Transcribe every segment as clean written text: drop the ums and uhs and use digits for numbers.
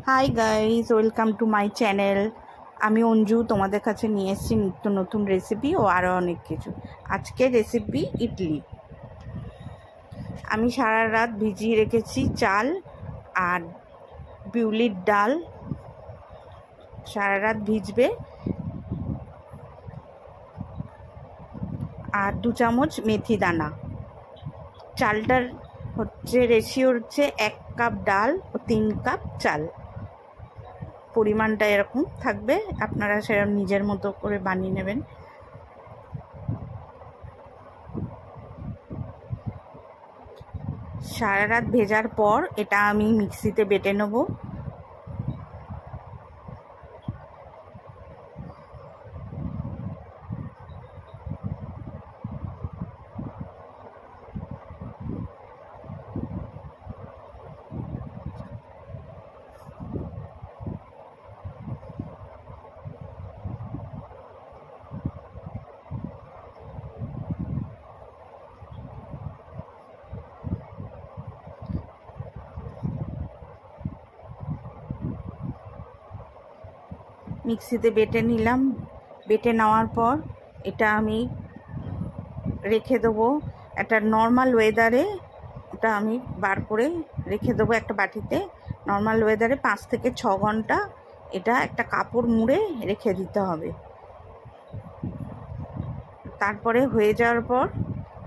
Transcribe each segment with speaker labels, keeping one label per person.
Speaker 1: Hi guys, welcome to my channel. আমি অঞ্জু তোমাদের কাছে নিয়ে এসেছি নিত্য নতুন রেসিপি ও আরও অনেক কিছু। আজকে রেসিপি ইডলি। আমি সারা রাত ভিজিয়ে রেখেছি চাল আর বিউলির ডাল। সারা রাত ভিজবে। আর 2 চামচ মেথি দানা। চালটার রেশিও হচ্ছে 1 কাপ ডাল ও 3 কাপ চাল। পরিমাণটা এরকম থাকবে, আপনারা সেরকম নিজের মতো করে বানিয়ে নেবেন। সারা রাত ভেজার পর এটা আমি মিক্সিতে বেটে নেব। মিক্সিতে বেটে নিলাম। বেটে নেওয়ার পর এটা আমি রেখে দেবো একটা নর্মাল ওয়েদারে। ওটা আমি বার করে রেখে দেবো একটা বাটিতে। নর্মাল ওয়েদারে 5 থেকে 6 ঘন্টা এটা একটা কাপড় মুড়ে রেখে দিতে হবে। তারপরে হয়ে যাওয়ার পর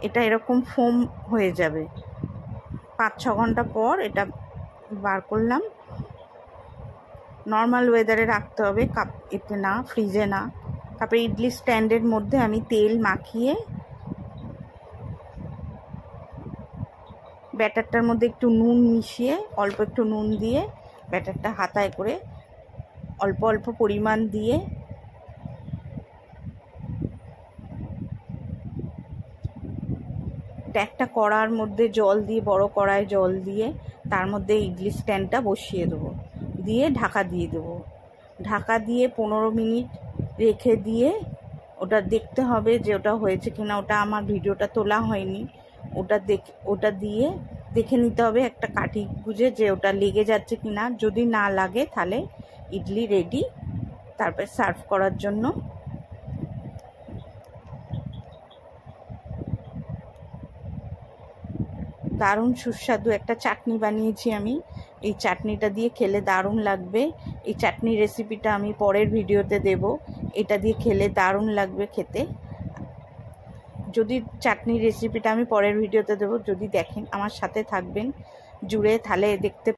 Speaker 1: এটা এরকম ফোম হয়ে যাবে। 5-6 ঘন্টা পর এটা বার করলাম। নর্মাল ওয়েদারে রাখতে হবে, এতে না, ফ্রিজে না। তারপরে ইডলি স্ট্যান্ডের মধ্যে আমি তেল মাখিয়ে ব্যাটারটার মধ্যে একটু নুন মিশিয়ে, অল্প একটু নুন দিয়ে ব্যাটারটা হাতায় করে অল্প অল্প পরিমাণ দিয়ে একটা কড়ার মধ্যে জল দিয়ে, বড় কড়ায় জল দিয়ে তার মধ্যে ইডলি স্ট্যান্ডটা বসিয়ে দেবো, দিয়ে ঢাকা দিয়ে দেবো। ঢাকা দিয়ে 15 মিনিট রেখে দিয়ে ওটা দেখতে হবে যে ওটা হয়েছে কিনা। ওটা আমার ভিডিওটা তোলা হয়নি। ওটা দিয়ে দেখে নিতে হবে একটা কাঠি গুঁজে যে ওটা লেগে যাচ্ছে কিনা। যদি না লাগে তাহলে ইডলি রেডি, তারপর সার্ভ করার জন্য। দারুণ সুস্বাদু একটা চাটনি বানিয়েছি আমি। এই চাটনিটা দিয়ে খেলে দারুণ লাগবে। এই চাটনি রেসিপিটা আমি পরের ভিডিওতে দেব। এটা দিয়ে খেলে দারুণ লাগবে খেতে। যদি চাটনির রেসিপিটা আমি পরের ভিডিওতে দেব, যদি দেখেন আমার সাথে থাকবেন জুড়ে, তাহলে দেখতে